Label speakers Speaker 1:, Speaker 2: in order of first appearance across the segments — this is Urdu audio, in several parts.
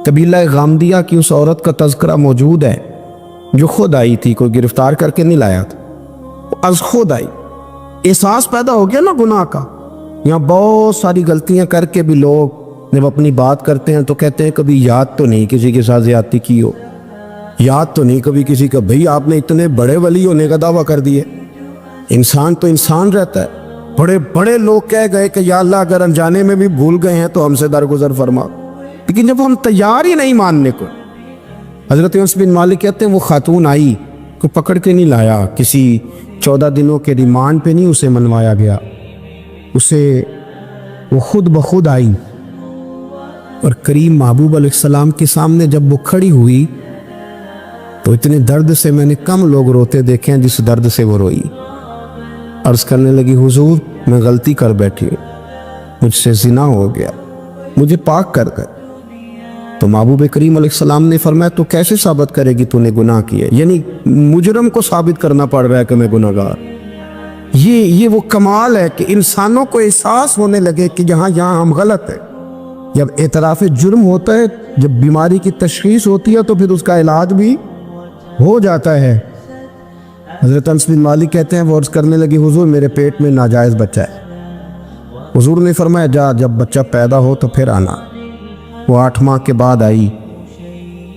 Speaker 1: قبیلہ غامدیہ کی اس عورت کا تذکرہ موجود ہے جو خود آئی تھی، کوئی گرفتار کر کے نہیں لایا تھا، از خود آئی۔ احساس پیدا ہو گیا نا گناہ کا۔ یہاں بہت ساری غلطیاں کر کے بھی لوگ جب اپنی بات کرتے ہیں تو کہتے ہیں کبھی یاد تو نہیں کسی کے ساتھ زیادتی کی ہو، یاد تو نہیں کبھی کسی کا۔ بھئی آپ نے اتنے بڑے ولی ہونے کا دعویٰ کر دیے۔ انسان تو انسان رہتا ہے۔ بڑے بڑے لوگ کہہ گئے کہ یا اللہ اگر انجانے میں بھی بھول گئے ہیں تو ہم سے درگزر فرما، لیکن جب ہم تیار ہی نہیں ماننے کو۔ حضرت انس بن مالک کہتے ہیں وہ خاتون آئی کو پکڑ کے نہیں لایا، کسی 14 دنوں کے ریمانڈ پہ نہیں اسے منوایا گیا، اسے وہ خود بخود آئی اور کریم محبوب علیہ السلام کے سامنے جب وہ کھڑی ہوئی تو اتنے درد سے میں نے کم لوگ روتے دیکھے ہیں جس درد سے وہ روئی۔ عرض کرنے لگی حضور میں غلطی کر بیٹھی ہوں، مجھ سے زنا ہو گیا، مجھے پاک کر گئے۔ تو محبوب کریم علیہ السلام نے فرمایا تو کیسے ثابت کرے گی تو نے گناہ کیا؟ یعنی مجرم کو ثابت کرنا پڑ رہا ہے کہ میں گناہ گار۔ یہ وہ کمال ہے کہ انسانوں کو احساس ہونے لگے کہ یہاں ہم غلط ہیں۔ جب اعتراف جرم ہوتا ہے، جب بیماری کی تشخیص ہوتی ہے تو پھر اس کا علاج بھی ہو جاتا ہے۔ حضرت انس بن مالک کہتے ہیں وہ عرض کرنے لگی حضور میرے پیٹ میں ناجائز بچہ ہے۔ حضور نے فرمایا جا جب بچہ پیدا ہو تو پھر آنا۔ وہ 8 ماہ کے بعد آئی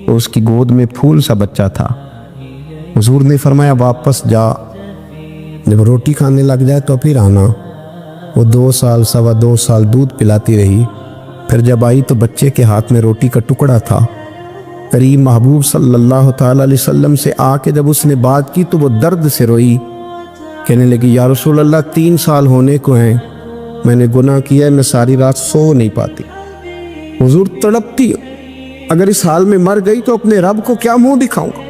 Speaker 1: تو اس کی گود میں پھول سا بچہ تھا۔ حضور نے فرمایا واپس جا، جب روٹی کھانے لگ جائے تو پھر آنا۔ وہ 2 سال 2.25 سال دودھ پلاتی رہی، پھر جب آئی تو بچے کے ہاتھ میں روٹی کا ٹکڑا تھا۔ کریم محبوب صلی اللہ تعالی علیہ وسلم سے آ کے جب اس نے بات کی تو وہ درد سے روئی، کہنے لگی یا رسول اللہ 3 سال ہونے کو ہیں، میں نے گناہ کیا ہے، میں ساری رات سو نہیں پاتی۔ حضور تڑپتی اگر اس حال میں مر گئی تو اپنے رب کو کیا منہ دکھاؤں گا،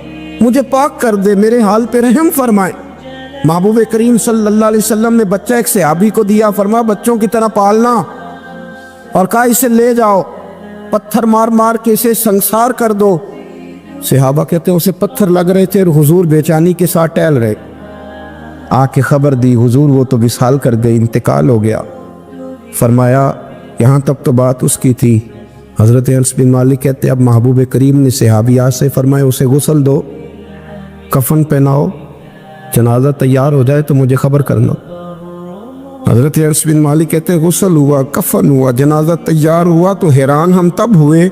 Speaker 1: مجھے پاک کر دے، میرے حال پہ رحم فرمائے۔ محبوب کریم صلی اللہ علیہ وسلم نے بچہ ایک صحابی کو دیا، فرمایا بچوں کی طرح پالنا، اور کہا اسے لے جاؤ، پتھر مار مار کے اسے سنسار کر دو۔ صحابہ کہتے ہیں اسے پتھر لگ رہے تھے اور حضور بیچانی کے ساتھ ٹہل رہے۔ آ کے خبر دی حضور وہ تو وصال کر گئی، انتقال ہو گیا۔ فرمایا یہاں تک تو بات اس کی تھی۔ حضرت انس بن مالک کہتے اب محبوب کریم نے صحابیات سے فرمایا اسے غسل دو، کفن پہناؤ، جنازہ تیار ہو جائے تو مجھے خبر کرنا۔ حضرت انس بن مالک کہتے ہیں غسل ہوا، کفن ہوا، جنازہ تیار ہوا تو حیران ہم تب ہوئے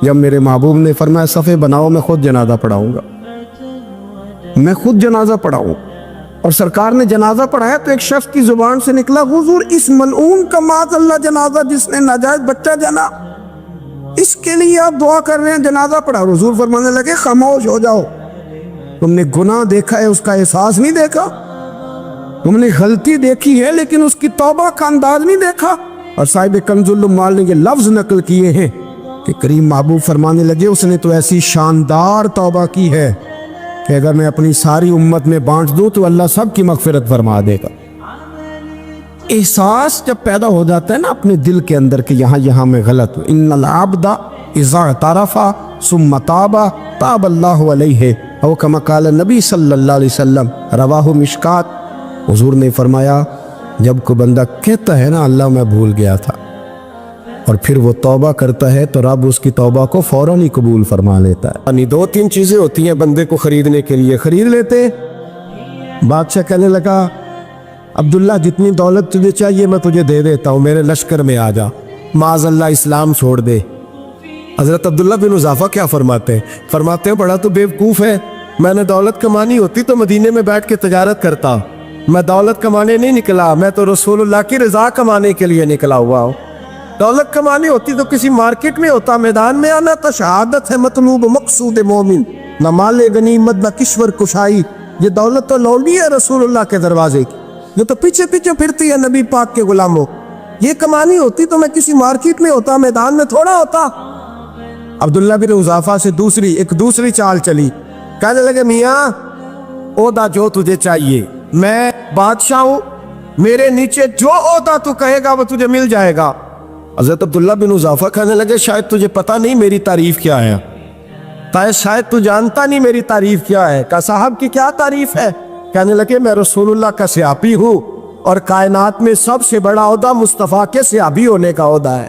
Speaker 1: جب میرے محبوب نے فرمایا صفے بناؤ، میں خود جنازہ پڑھاؤں گا، میں خود جنازہ پڑھاؤں۔ اور سرکار نے جنازہ پڑھایا تو ایک شخص کی زبان سے نکلا حضور اس ملعون کا معاذ اللہ جنازہ جس نے ناجائز بچہ جنا، اس کے لیے آپ دعا کر رہے ہیں، جنازہ پڑھا۔ حضور فرمانے لگے خاموش ہو جاؤ، تم نے گناہ دیکھا ہے اس کا احساس نہیں دیکھا، تم نے غلطی دیکھی ہے لیکن اس کی توبہ کا انداز نہیں دیکھا۔ اور صاحب کنز العمال نے یہ لفظ نقل کیے ہیں کہ کریم محبوب فرمانے لگے اس نے تو ایسی شاندار توبہ کی ہے کہ اگر میں اپنی ساری امت میں بانٹ دوں تو اللہ سب کی مغفرت فرما دے گا۔ احساس جب پیدا ہو جاتا ہے نا اپنے دل کے اندر کہ یہاں میں غلط ہوں، ان العبد اذا اعترف ثم تاب تاب اللہ علیہ او کما قال نبی صلی اللہ علیہ وسلم، رواہ مشکات۔ حضور نے فرمایا جب کوئی بندہ کہتا ہے نا اللہ میں بھول گیا تھا اور پھر وہ توبہ کرتا ہے تو رب اس کی توبہ کو فوراً ہی قبول فرما لیتا ہے۔ یعنی 2-3 چیزیں ہوتی ہیں بندے کو خریدنے کے لیے، خرید لیتے۔ بادشاہ کہنے لگا عبداللہ جتنی دولت تجھے چاہیے میں تجھے دے دیتا ہوں، میرے لشکر میں آ جا، معاذ اللہ اسلام چھوڑ دے۔ حضرت عبداللہ بن حذافہ کیا فرماتے ہیں بڑا تو بیوقوف ہے، میں نے دولت کمانی ہوتی تو مدینے میں بیٹھ کے تجارت کرتا، میں دولت کمانے نہیں نکلا، میں تو رسول اللہ کی رضا کمانے کے لیے نکلا ہوا ہوں۔ دولت کمانی ہوتی تو کسی مارکیٹ میں ہوتا، میدان میں آنا تو شہادت ہے مطلوب مقصود مومن، نہ مال غنیمت نہ کشور کشائی، یہ دولت تو لولی ہے رسول اللہ کے دروازے کی، جو تو پیچھے پیچھے پھرتی ہے نبی پاک کے غلاموں، یہ کمانی ہوتی تو میں کسی مارکیٹ میں ہوتا، میدان میں تھوڑا ہوتا۔ عبداللہ بن حذافہ سے ایک دوسری چال چلی، کہنے لگے میاں عہدہ جو تجھے چاہیے، میں بادشاہ ہوں، میرے نیچے جو عہدہ تو کہے گا وہ تجھے مل جائے گا۔ حضرت عبداللہ بن حذافہ کہنے لگے شاید تجھے پتہ نہیں میری تعریف کیا ہے، شاید تو جانتا نہیں میری تعریف کیا ہے۔ کہا صاحب کی کیا تعریف ہے؟ کہنے لگے میں رسول اللہ کا صحابی ہوں اور کائنات میں سب سے بڑا عہدہ مصطفیٰ کے صحابی ہونے کا عہدہ ہے۔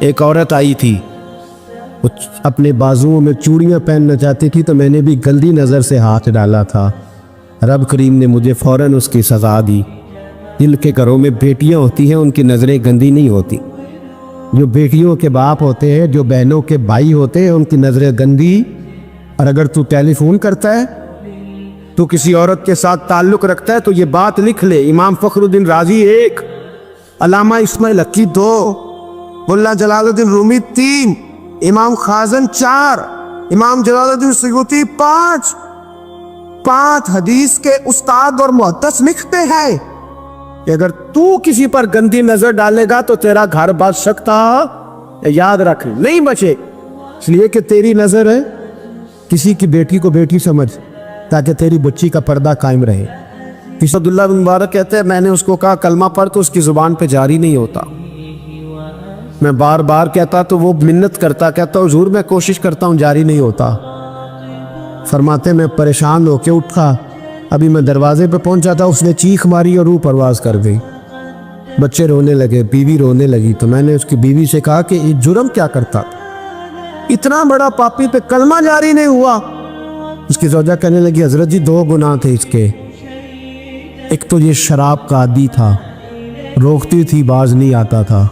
Speaker 1: ایک عورت آئی تھی، وہ اپنے بازوؤں میں چوڑیاں پہننا چاہتی تھی، تو میں نے بھی گندی نظر سے ہاتھ ڈالا تھا، رب کریم نے مجھے فوراً اس کی سزا دی۔ جن کے گھروں میں بیٹیاں ہوتی ہیں ان کی نظریں گندی نہیں ہوتی، جو بیٹیوں کے باپ ہوتے ہیں، جو بہنوں کے بھائی ہوتے ہیں، ان کی نظریں گندی۔ اور اگر تو ٹیلی فون کرتا ہے، تو کسی عورت کے ساتھ تعلق رکھتا ہے، تو یہ بات لکھ لے، امام فخر الدین رازی 1، علامہ اسماعیل حقی 2، ملا جلال الدین رومی 3، امام خازن 4، امام جلال الدین سیوطی 5 حدیث کے استاد اور محدث لکھتے ہیں کہ اگر تو کسی پر گندی نظر ڈالے گا تو تیرا گھر بچ سکتا، یاد رکھ، نہیں بچے، اس لیے کہ تیری نظر ہے، کسی کی بیٹی کو بیٹی سمجھ، تاکہ تیری بچی کا پردہ قائم رہے۔ عبداللہ بن مبارک کہتے ہیں میں نے اس کو کہا کلمہ پڑھ، تو اس کی زبان پہ جاری نہیں ہوتا، میں بار بار کہتا تو وہ منت کرتا، کہتا حضور میں کوشش کرتا ہوں جاری نہیں ہوتا۔ فرماتے میں پریشان ہو کے اٹھا، ابھی میں دروازے پہ پہنچا تھا، اس نے چیخ ماری اور روح پرواز کر گئی، بچے رونے لگے، بیوی رونے لگی، تو میں نے اس کی بیوی سے کہا کہ یہ جرم کیا کرتا، اتنا بڑا پاپی پہ کلمہ جاری نہیں ہوا۔ اس کی زوجہ کہنے لگی حضرت جی 2 گناہ تھے اس کے، ایک تو یہ شراب کا عادی تھا، روکتی تھی باز نہیں آتا تھا،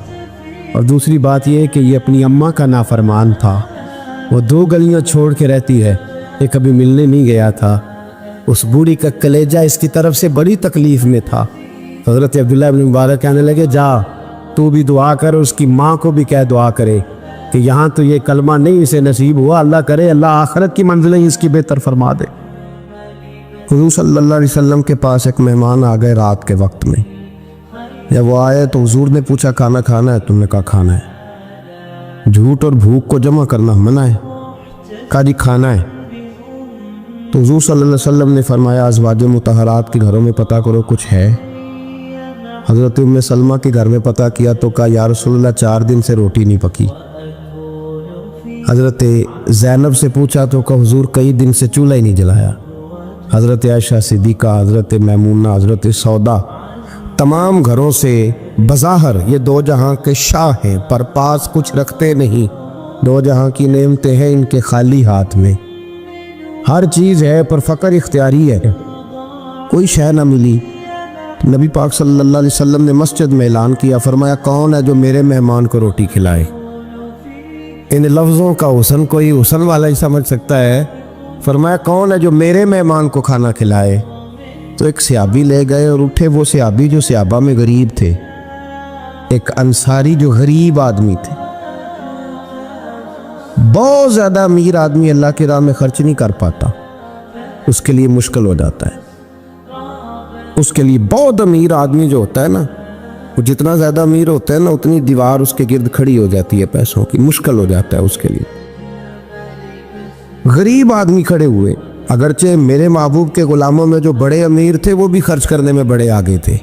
Speaker 1: اور دوسری بات یہ کہ یہ اپنی اماں کا نافرمان تھا، وہ 2 گلیاں چھوڑ کے رہتی ہے، یہ کبھی ملنے نہیں گیا تھا، اس بوڑھی کا کلیجہ اس کی طرف سے بڑی تکلیف میں تھا۔ حضرت عبداللہ بن مبارک کہنے لگے جا تو بھی دعا کر، اس کی ماں کو بھی کہہ دعا کرے کہ یہاں تو یہ کلمہ نہیں اسے نصیب ہوا، اللہ کرے اللہ آخرت کی منزلیں اس کی بہتر فرما دے۔ حضور صلی اللہ علیہ وسلم کے پاس ایک مہمان آ گئے رات کے وقت میں، جب وہ آئے تو حضور نے پوچھا کھانا کھانا ہے؟ تم نے کہا کھانا ہے۔ جھوٹ اور بھوک کو جمع کرنا منع ہے، کہا جی کھانا ہے۔ تو حضور صلی اللہ علیہ وسلم نے فرمایا ازواج مطہرات کے گھروں میں پتہ کرو کچھ ہے۔ حضرت ام سلمہ کے گھر میں پتہ کیا تو کہا یا رسول اللہ 4 دن سے روٹی نہیں پکی۔ حضرت زینب سے پوچھا تو کہا حضور کئی دن سے چولہا ہی نہیں جلایا۔ حضرت عائشہ صدیقہ، حضرت میمونہ، حضرت سودا، تمام گھروں سے بظاہر یہ 2 جہاں کے شاہ ہیں، پر پاس کچھ رکھتے نہیں، 2 جہاں کی نعمتیں ہیں ان کے خالی ہاتھ میں، ہر چیز ہے پر فقر اختیاری ہے، کوئی شے نہ ملی۔ نبی پاک صلی اللہ علیہ وسلم نے مسجد میں اعلان کیا، فرمایا کون ہے جو میرے مہمان کو روٹی کھلائے؟ ان لفظوں کا حسن کوئی حسن والا ہی سمجھ سکتا ہے۔ فرمایا کون ہے جو میرے مہمان کو کھانا کھلائے؟ تو ایک صحابی لے گئے اور اٹھے، وہ صحابی جو صحابہ میں غریب تھے، ایک انصاری جو غریب آدمی تھے، بہت زیادہ امیر آدمی اللہ کی راہ میں خرچ نہیں کر پاتا، اس کے لیے مشکل ہو جاتا ہے۔ اس کے لیے بہت امیر آدمی جو ہوتا ہے نا، وہ جتنا زیادہ امیر ہوتا ہے نا اتنی دیوار اس کے گرد کھڑی ہو جاتی ہے پیسوں کی، مشکل ہو جاتا ہے اس کے لیے۔ غریب آدمی کھڑے ہوئے، اگرچہ میرے محبوب کے غلاموں میں جو بڑے امیر تھے وہ بھی خرچ کرنے میں بڑے آگے تھے،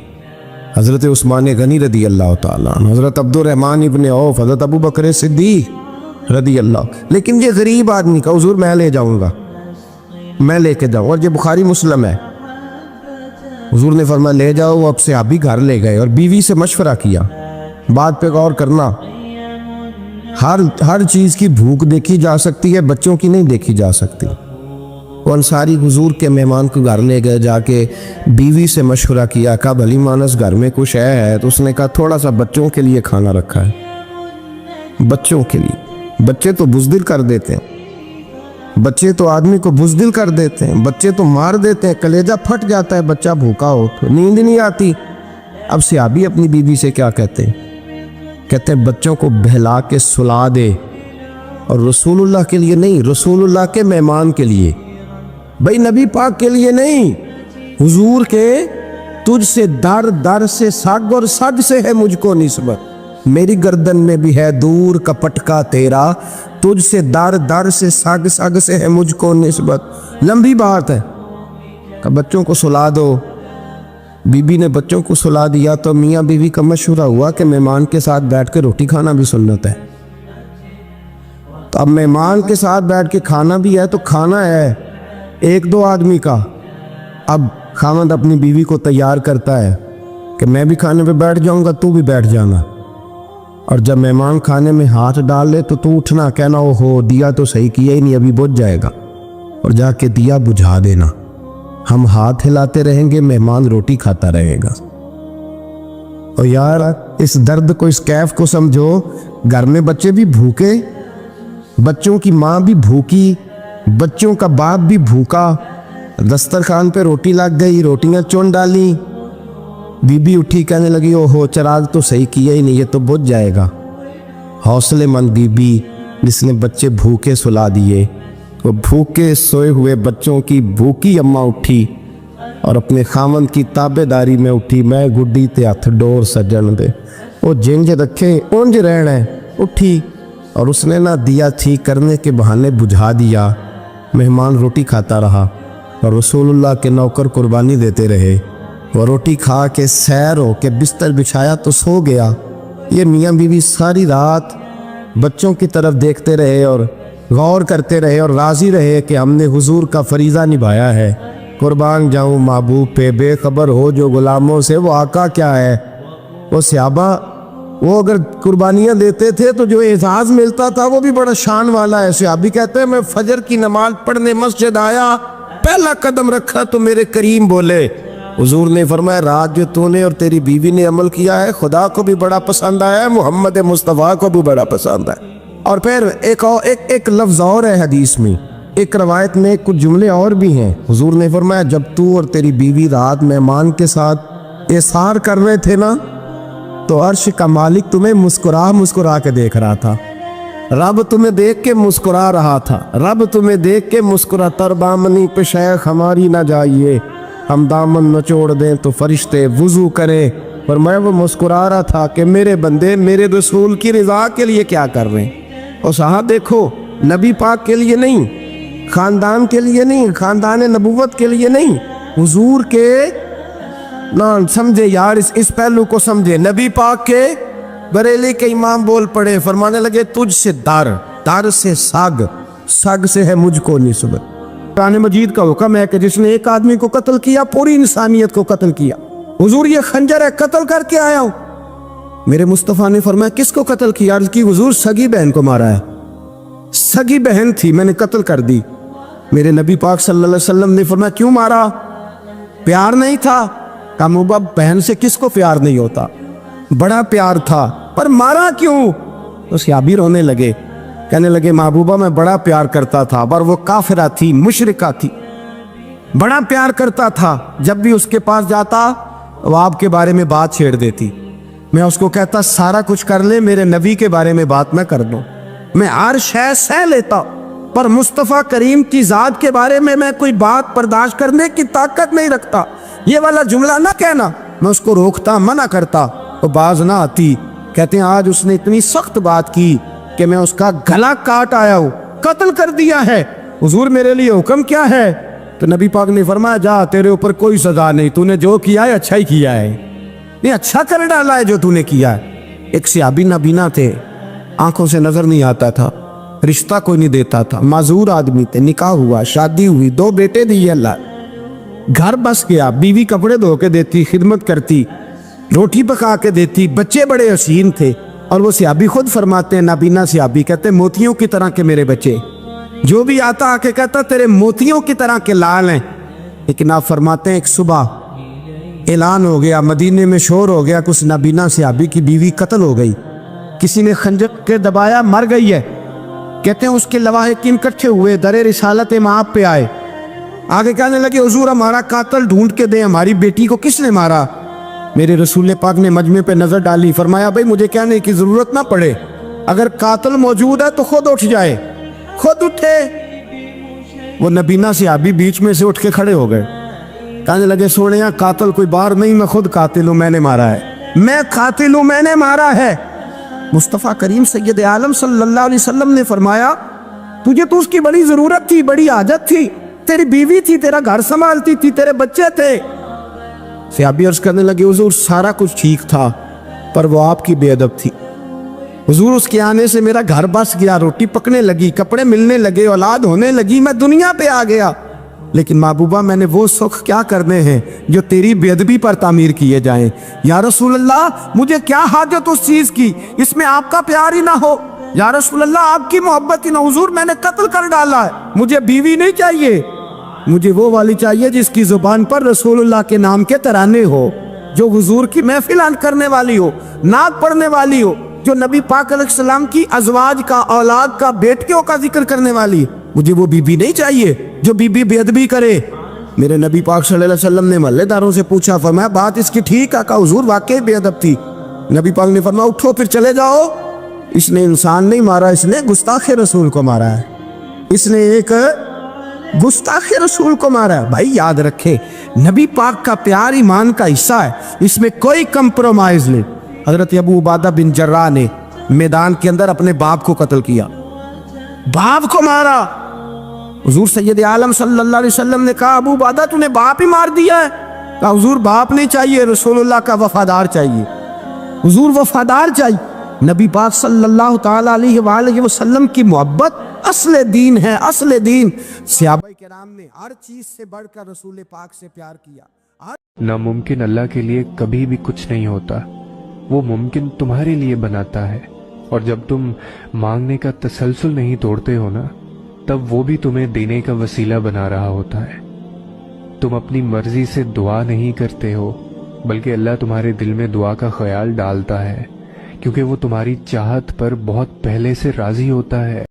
Speaker 1: حضرت عثمان غنی رضی اللہ تعالیٰ عنہ، حضرت عبد الرحمن ابن عوف، حضرت ابو بکر صدیق رضی اللہ۔ لیکن یہ غریب آدمی کا حضور میں لے جاؤں گا، میں لے کے جاؤں، اور یہ بخاری مسلم ہے۔ حضور نے فرمایا لے جاؤ، وہ اب صحابی گھر لے گئے اور بیوی سے مشورہ کیا، بات پہ غور کرنا، ہر چیز کی بھوک دیکھی جا سکتی ہے، بچوں کی نہیں دیکھی جا سکتی۔ وہ انصاری حضور کے مہمان کو گھر لے گئے، جا کے بیوی سے مشورہ کیا، کہا بھلی مانس گھر میں کچھ ہے؟ تو اس نے کہا تھوڑا سا بچوں کے لیے کھانا رکھا ہے، بچوں کے لیے۔ بچے تو بزدل کر دیتے ہیں، بچے تو آدمی کو بزدل کر دیتے ہیں، بچے تو مار دیتے ہیں، کلیجہ پھٹ جاتا ہے بچہ بھوکا ہو تو، نیند نہیں آتی۔ اب صحابی اپنی بیوی سے کیا کہتے ہیں؟ کہتے ہیں بچوں کو بہلا کے سلا دے، اور رسول اللہ کے لیے نہیں، رسول اللہ کے مہمان کے لیے، بھائی نبی پاک کے لیے نہیں، حضور کے تجھ سے در در سے سگ اور سگ سے ہے مجھ کو نسبت، میری گردن میں بھی ہے دور کا پٹکا تیرا، تجھ سے در در سے سگ سگ سے ہے مجھ کو نسبت۔ لمبی بات ہے کہ بچوں کو سلا دو۔ بی بی نے بچوں کو سلا دیا تو میاں بیوی کا مشورہ ہوا کہ مہمان کے ساتھ بیٹھ کے روٹی کھانا بھی سنت ہے۔ تو اب مہمان کے ساتھ بیٹھ کے کھانا بھی ہے تو کھانا ہے 1-2 آدمی کا۔ اب خاوند اپنی بیوی کو تیار کرتا ہے کہ میں بھی کھانے پہ بیٹھ جاؤں گا، تو بھی بیٹھ جانا۔ اور جب مہمان کھانے میں ہاتھ ڈال لے تو اٹھنا، کہنا او ہو دیا تو صحیح کیا ہی نہیں، ابھی بجھ جائے گا، اور جا کے دیا بجھا دینا۔ ہم ہاتھ ہلاتے رہیں گے، مہمان روٹی کھاتا رہے گا۔ اور یار اس درد کو، اس کیف کو سمجھو، گھر میں بچے بھی بھوکے، بچوں کی ماں بھی بھوکی، بچوں کا باپ بھی بھوکا، دسترخوان پہ روٹی لگ گئی، روٹیاں چون ڈالی، بی بی اٹھی کہنے لگی او ہو چراغ تو صحیح کیا ہی نہیں، یہ تو بجھ جائے گا۔ حوصلے مند بی بی جس نے بچے بھوکے سلا دیے، وہ بھوکے سوئے ہوئے بچوں کی بھوکی اماں اٹھی اور اپنے خامن کی تابے داری میں اٹھی، میں گڈی تے ہتھ ڈور سجن دے، وہ جنج رکھے اونج رہنا ہے، اٹھی اور اس نے نہ دیا ٹھیک کرنے کے بہانے بجھا دیا۔ مہمان روٹی کھاتا رہا اور رسول اللہ کے نوکر قربانی دیتے رہے۔ وہ روٹی کھا کے سیر ہو کے بستر بچھایا تو سو گیا۔ یہ میاں بیوی ساری رات بچوں کی طرف دیکھتے رہے اور غور کرتے رہے اور راضی رہے کہ ہم نے حضور کا فریضہ نبھایا ہے۔ قربان جاؤں محبوب پہ، بے خبر ہو جو غلاموں سے وہ آقا کیا ہے۔ وہ صحابہ وہ اگر قربانیاں دیتے تھے تو جو اعزاز ملتا تھا وہ بھی بڑا شان والا ہے۔ صحابی کہتے ہیں میں فجر کی نماز پڑھنے مسجد آیا، پہلا قدم رکھا تو میرے کریم بولے، حضور نے فرمایا رات جو تو نے اور تیری بیوی نے عمل کیا ہے خدا کو بھی بڑا پسند آیا ہے، محمد مصطفیٰ کو بھی بڑا پسند ہے۔ اور پھر ایک لفظ اور ہے حدیث میں، ایک روایت میں کچھ جملے اور بھی ہیں۔ حضور نے فرمایا جب تو اور تیری بیوی رات مہمان کے ساتھ احسار کر رہے تھے نا تو عرش کا مالک تمہیں مسکرا کے دیکھ رہا تھا، رب تمہیں دیکھ کے مسکرا رہا تھا، رب تمہیں دیکھ کے مسکرا، تر دامنی پہ شیخ ہماری نہ جائیے، ہم دامن نچوڑ دیں تو فرشتے وضو کریں۔ اور میں وہ مسکرا رہا تھا کہ میرے بندے میرے رسول کی رضا کے لیے کیا کر رہے ہیں۔ اور صاحب دیکھو، نبی پاک کے لیے نہیں، خاندان کے لیے نہیں، خاندان نبوت کے لیے نہیں، حضور کے نہ سمجھے یار، اس پہلو کو سمجھے۔ نبی پاک کے بریلی کے امام بول پڑے، فرمانے لگے تجھ سے در سے سگ سے ہے مجھ کو نسبت۔ قرآن مجید کا حکم ہے کہ جس نے ایک آدمی کو قتل کیا پوری انسانیت کو قتل کیا۔ حضور یہ خنجر ہے، قتل کر کے آیا ہوں۔ میرے مصطفیٰ نے فرمایا کس کو قتل کیا؟ عرض کی حضور سگی بہن کو مارا ہے، سگی بہن تھی میں نے قتل کر دی۔ میرے نبی پاک صلی اللہ علیہ وسلم نے فرمایا کیوں مارا؟ پیار نہیں تھا؟ کہا محبوب بہن سے کس کو پیار نہیں ہوتا، بڑا پیار تھا، پر مارا کیوں؟ تو صحابی رونے لگے، کہنے لگے محبوبہ میں بڑا پیار کرتا تھا، پر وہ کافرہ تھی، مشرکہ تھی، بڑا پیار کرتا تھا، جب بھی اس کے پاس جاتا وہ آپ کے بارے میں بات چھیڑ دیتی، میں اس کو کہتا سارا کچھ کر لے میرے نبی کے بارے میں بات نہ کر دو، میں ہر شے سہ لیتا، پر مصطفیٰ کریم کی ذات کے بارے میں کوئی بات برداشت کرنے کی طاقت نہیں رکھتا، یہ والا جملہ نہ کہنا۔ میں اس کو روکتا، منع کرتا، وہ باز نہ آتی۔ کہتے ہیں آج اس نے اتنی سخت بات کی کہ میں اس کا گلا کاٹ آیا ہوں، قتل کر دیا ہے۔ حضور میرے لیے حکم کیا ہے؟ تو نبی پاک نے فرمایا جا تیرے اوپر کوئی سزا نہیں، تو نے جو کیا ہے اچھا ہی کیا ہے، نہیں اچھا کر ڈالا ہے جو تو نے کیا ہے۔ ایک صحابی نابینا تھے، آنکھوں سے نظر نہیں آتا تھا، رشتہ کوئی نہیں دیتا تھا، معذور آدمی تھے، نکاح ہوا، شادی ہوئی، 2 بیٹے دیے اللہ، گھر بس گیا، بیوی کپڑے دھو کے دیتی، خدمت کرتی، روٹی پکا کے دیتی، بچے بڑے حسین تھے۔ اور وہ صحابی خود فرماتے ہیں، نابینا صحابی کہتے ہیں موتیوں کی طرح کے میرے بچے، جو بھی آتا آ کے کہتا تیرے موتیوں کی طرح کے لال ہیں۔ لیکن آپ فرماتے ہیں ایک صبح اعلان ہو گیا، مدینے میں شور ہو گیا، کچھ نابینا صحابی کی بیوی قتل ہو گئی، کسی نے خنجر کے دبایا، مر گئی ہے۔ کہتے ہیں اس کے لواحقین اکٹھے ہوئے، در رسالت امام پہ آئے، آگے کہنے لگے حضور ہمارا قاتل ڈھونڈ کے دیں، ہماری بیٹی کو کس نے مارا؟ میرے رسول پاک نے مجمع پہ نظر ڈالی، فرمایا بھائی مجھے کہنے کی ضرورت نہ پڑے، اگر قاتل موجود ہے تو خود اٹھ جائے۔ خود اٹھے، وہ نبینا صحابی بیچ میں سے اٹھ کے کھڑے ہو گئے، کہنے لگے سوڑیاں قاتل کوئی باہر نہیں، میں خود قاتل ہوں، میں نے مارا ہے، میں قاتل ہوں، میں نے مارا ہے۔ مصطفیٰ کریم سید عالم صلی اللہ علیہ وسلم نے فرمایا تجھے تو اس کی بڑی ضرورت تھی، بڑی حاجت تھی، تیری بیوی تھی، تیرا گھر سنبھالتی تھی، تیرے بچے تھے۔ صحابی عرض کرنے لگے حضور سارا کچھ ٹھیک تھا پر وہ آپ کی بے ادب تھی، حضور اس کے آنے سے میرا گھر بس گیا، روٹی پکنے لگی، کپڑے ملنے لگے، اولاد ہونے لگی، میں دنیا پہ آ گیا، لیکن محبوبہ میں نے وہ سخ کیا کرنے ہیں جو تیری بے ادبی پر تعمیر کیے جائیں۔ یا رسول اللہ مجھے کیا حاجت اس چیز کی اس میں آپ کا پیار ہی نہ ہو۔ یا رسول اللہ آپ کی محبت ہی نہ، حضور میں نے قتل کر ڈالا ہے، مجھے بیوی نہیں چاہیے، مجھے وہ والی چاہیے جس کی زبان پر رسول اللہ کے نام کے ترانے ہو، جو حضور کی محفل کرنے والی ہو، نعت پڑھنے والی ہو، جو نبی پاک علیہ السلام کی ازواج کا، اولاد کا، بیٹیوں کا ذکر کرنے والی۔ مجھے وہ بی بی نہیں چاہیے جو بی بی بے ادبی کرے۔ میرے نبی پاک صلی اللہ علیہ وسلم نے محلے داروں سے پوچھا، فرمایا بات اس کی ٹھیک ہے؟ کہا حضور واقعی بے ادب تھی۔ نبی پاک نے فرمایا اٹھو پھر چلے جاؤ، اس نے انسان نہیں مارا، اس نے گستاخ رسول کو مارا ہے، اس نے ایک گستاخ رسول کو مارا ہے۔ بھائی یاد رکھے نبی پاک کا پیار ایمان کا حصہ ہے، اس میں کوئی کمپرومائز نہیں۔ حضرت ابو عبادہ بن جراح نے میدان کے اندر اپنے باپ کو قتل کیا، باپ کو مارا۔ حضور سید عالم صلی اللہ علیہ وسلم نے کہا ابو عبادہ تو نے باپ ہی مار دیا ہے؟ کہا حضور باپ نہیں چاہیے، رسول اللہ کا وفادار چاہیے، حضور وفادار چاہیے۔ نبی پاک صلی اللہ تعالی علیہ وآلہ وسلم کی محبت اصل دین ہے، اصل دین۔ صحابہ کرام نے ہر چیز سے بڑھ کر رسول پاک سے پیار کیا۔
Speaker 2: ناممکن اللہ کے لیے کبھی بھی کچھ نہیں ہوتا، وہ ممکن تمہارے لیے بناتا ہے، اور جب تم مانگنے کا تسلسل نہیں توڑتے ہو نا، تب وہ بھی تمہیں دینے کا وسیلہ بنا رہا ہوتا ہے۔ تم اپنی مرضی سے دعا نہیں کرتے ہو، بلکہ اللہ تمہارے دل میں دعا کا خیال ڈالتا ہے، کیونکہ وہ تمہاری چاہت پر بہت پہلے سے راضی ہوتا ہے۔